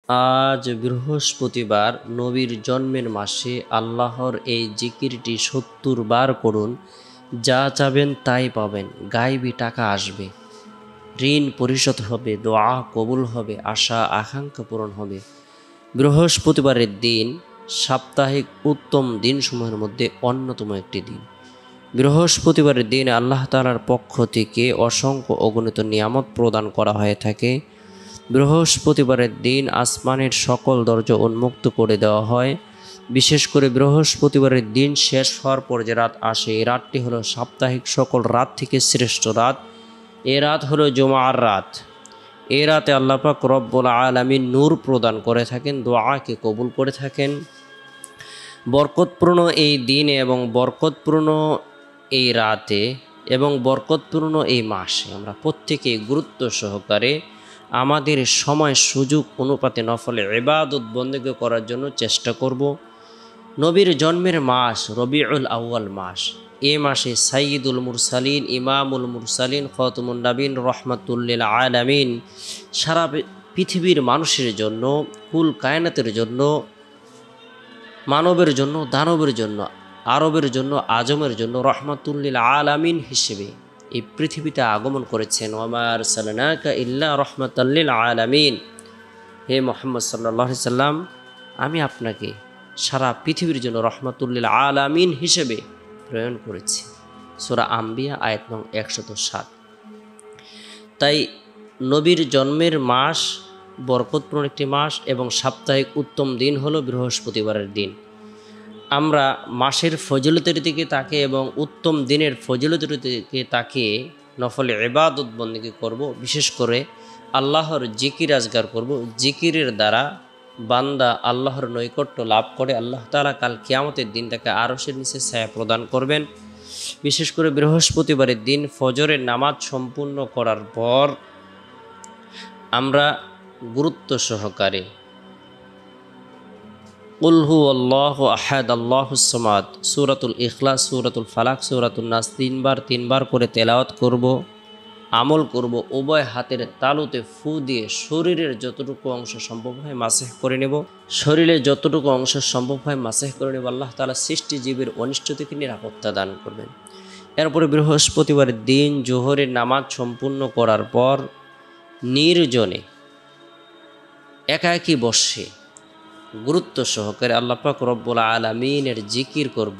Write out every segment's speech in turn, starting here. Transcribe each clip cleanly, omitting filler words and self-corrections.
আজ বৃহস্পতিবার, নবীর জন্মের মাসে আল্লাহর এই জিকিরটি ৭০ বার করুন। যা চাবেন তাই পাবেন। গায়েবী টাকা আসবে, ঋণ পরিশোধ হবে, দোয়া কবুল হবে, আশা আকাঙ্ক্ষা পূরণ হবে। বৃহস্পতিবারের দিন সাপ্তাহিক উত্তম দিনসমূহের মধ্যে অন্যতম একটি দিন। বৃহস্পতিবারের দিন আল্লাহ তাআলার পক্ষ থেকে অসংখ্য অগণিত নিয়ামত প্রদান করা হয়ে থাকে। বৃহস্পতিবারের দিন আসমানের সকল দরজা উন্মুক্ত করে দেওয়া হয়। বিশেষ করে বৃহস্পতিবারের দিন শেষ হওয়ার পর যে রাত আসে, এই রাতটি হলো সাপ্তাহিক সকল রাত থেকে শ্রেষ্ঠ রাত। এ রাত হলো জুমার রাত। এই রাতে আল্লাহ পাক রব্বুল আলামিন নূর প্রদান করে থাকেন, দোয়াকে কবুল করে থাকেন। বরকতপূর্ণ এই দিনে এবং বরকতপূর্ণ এই রাতে এবং বরকতপূর্ণ এই মাসে আমরা প্রত্যেকেই গুরুত্ব সহকারে আমাদের সময় সুযোগ অনুপাতে নফলে ইবাদত বন্দেগী করার জন্য চেষ্টা করব। নবীর জন্মের মাস রবিউল আউয়াল মাস। এ মাসে সাইয়্যিদুল মুরসালিন, ইমামুল মুরসালিন, খাতামুন নবীন, রহমাতুল লিল আলামিন সারা পৃথিবীর মানুষের জন্য, কুল কায়নাতের জন্য, মানবের জন্য, দানবের জন্য, আরবের জন্য, আজমের জন্য রহমাতুল লিল আলামিন হিসেবে এই পৃথিবীতে আগমন করেছেন। ওমা আরসালনাকা ইল্লা রাহমাতাল লিল আলামিন। হে মুহাম্মদ সাল্লাল্লাহু আলাইহি সাল্লাম, আমি আপনাকে সারা পৃথিবীর জন্য রহমাতুল লিল আলামিন হিসেবে প্রেরণ করেছি। সূরা আম্বিয়া আয়াত নং 107। তাই নবীর জন্মের মাস বরকতপূর্ণ একটি মাস এবং সাপ্তাহিক উত্তম দিন হলো বৃহস্পতিবারের দিন। আমরা মাসের ফজিলতের দিকে তাকিয়ে এবং উত্তম দিনের ফজিলতের দিকে তাকিয়ে নফলে ইবাদত বন্দেগী করব। বিশেষ করে আল্লাহর জিকির আজগার করব। জিকিরের দ্বারা বান্দা আল্লাহর নৈকট্য লাভ করে। আল্লাহ তাআলা কাল কিয়ামতের দিন তাকে আরশের নিচে ছায়া প্রদান করবেন। বিশেষ করে বৃহস্পতিবারের দিন ফজরের নামাজ সম্পূর্ণ করার পর আমরা গুরুত্ব সহকারে কুল হুয়াল্লাহু আহাদ আল্লাহুস সামাদ, সূরাতুল ইখলাস, সূরাতুল ফালাক, সূরাতুন নাস তিনবার করে তেলাওয়াত করব, আমল করব। উভয় হাতের তালুতে ফু দিয়ে শরীরের যতটুকু অংশ সম্ভব হয় মাসেহ করে নেব। শরীরের যতটুকু অংশ সম্ভব হয় মাসেহ করে নেব। আল্লাহ তাআলা সৃষ্টি জীবের অনিষ্ট থেকে নিরাপত্তা দান করবেন। এরপরে বৃহস্পতিবারের দিন জোহরের নামাজ সম্পূর্ণ করার পর নির্জনে একাকী বসে গুরুত্ব সহকারে আল্লাহ পাক রব্বুল আলামিনের জিকির করব।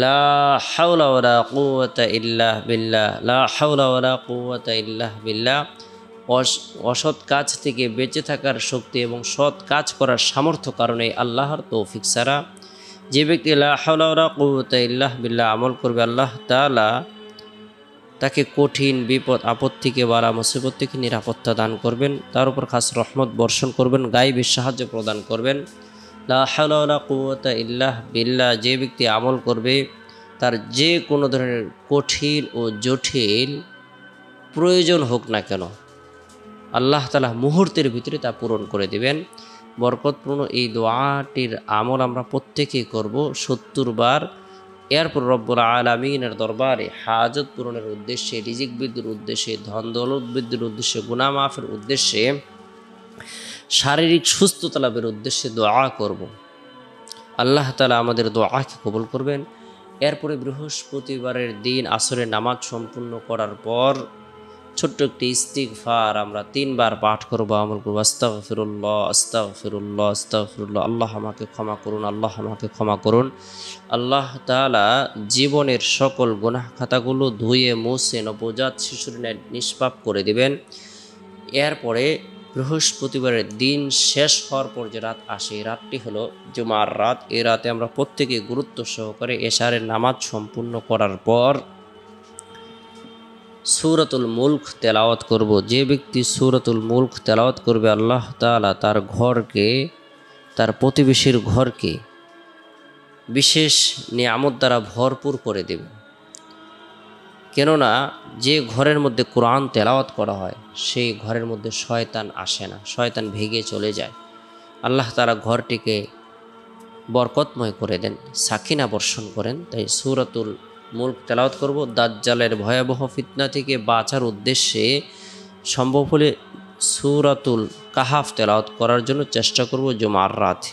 লা হাওলা ওয়ালা কুওয়াতা ইল্লা বিল্লাহ, লা হাওলা ওয়ালা কুওয়াতা ইল্লা বিল্লাহ। অসৎ কাজ থেকে বেঁচে থাকার শক্তি এবং সৎ কাজ করার সামর্থ্য কারণে আল্লাহর তৌফিক ছাড়া। যে ব্যক্তি লা হাওলা ওয়ালা কুওয়াতা ইল্লা বিল্লাহ আমল করবে, আল্লাহ তাআলা তাকে কঠিন বিপদ আপদ থেকে বালা মুসিবত থেকে নিরাপত্তা দান করবেন। তার উপর খাস রহমত বর্ষণ করবেন, গায়েবী সাহায্য প্রদান করবেন। লা হাওলা ওয়ালা কুওয়াতা ইল্লা বিল্লাহ। যে ব্যক্তি আমল করবে তার যে কোনো ধরনের কঠিন ও জটিল প্রয়োজন হোক না কেন, আল্লাহ তাআলা মুহূর্তের ভিতরে তা পূরণ করে দিবেন। বরকতপূর্ণ এই দোয়াটির আমল আমরা প্রত্যেকেই করব ৭০ বার। এরপর রব্বুল আলামিনের দরবারে হাজত পূরণের উদ্দেশ্যে, রিজিক বৃদ্ধির উদ্দেশ্যে, ধন দৌলত বৃদ্ধির উদ্দেশ্যে, গুনাহ মাফের উদ্দেশ্যে, শারীরিক সুস্থতা লাভের উদ্দেশ্যে দোয়া করব। আল্লাহ তাআলা আমাদের দোয়াকে কবুল করবেন। এরপরে বৃহস্পতিবারের দিন আসরের নামাজ সম্পূর্ণ করার পর ছোট্ট একটি ইস্তিগফার আমরা 3 বার পাঠ করব, আমল করব। আস্তাগফিরুল্লাহ, আস্তাগফিরুল্লাহ, আস্তাগফিরুল্লাহ। আল্লাহ আমাকে ক্ষমা করুন, আল্লাহ আমাকে ক্ষমা করুন। আল্লাহ তাআলা জীবনের সকল গুনাহ খাতাগুলো ধুয়ে মুছে নবজাত শিশুর ন্যায় নিষ্পাপ করে দিবেন। এরপরে বৃহস্পতিবারের দিন শেষ হওয়ার পর যে রাত আসে, এই রাতটি হলো জুমার রাত। এই রাতে আমরা প্রত্যেকে গুরুত্ব সহকারে এশারের নামাজ সম্পূর্ণ করার পর সূরাতুল মুলক তেলাওয়াত করব। যে ব্যক্তি সূরাতুল মুলক তেলাওয়াত করবে, আল্লাহ তাআলা তার ঘরকে, তার প্রতিবেশীর ঘরকে বিশেষ নিয়ামত দ্বারা ভরপুর করে দেবে। কেননা যে ঘরের মধ্যে কোরআন তেলাওয়াত করা হয় সেই ঘরের মধ্যে শয়তান আসে না, শয়তান ভেগে চলে যায়। আল্লাহ তাআলা ঘরটিকে বরকতময় করে দেন, সাকিনা বর্ষণ করেন। তাই সূরাতুল মুলক তেলাওয়াত করব। দাজ্জালের ভয়াবহ ফিতনা থেকে বাঁচার উদ্দেশ্যে সম্ভব হলে সূরাতুল কাহাফ তেলাওয়াত করার জন্য চেষ্টা করব জুমার রাতে।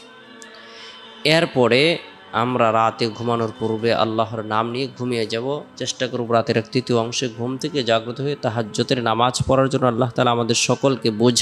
এরপরে আমরা রাতে ঘুমানোর পূর্বে আল্লাহর নাম নিয়ে ঘুমিয়ে যাব। চেষ্টা করব রাতের এক তৃতীয় অংশে ঘুম থেকে জাগ্রত হয়ে তাহাজ্জুদের নামাজ পড়ার জন্য। আল্লাহ তাআলা আমাদের সকলকে বোঝা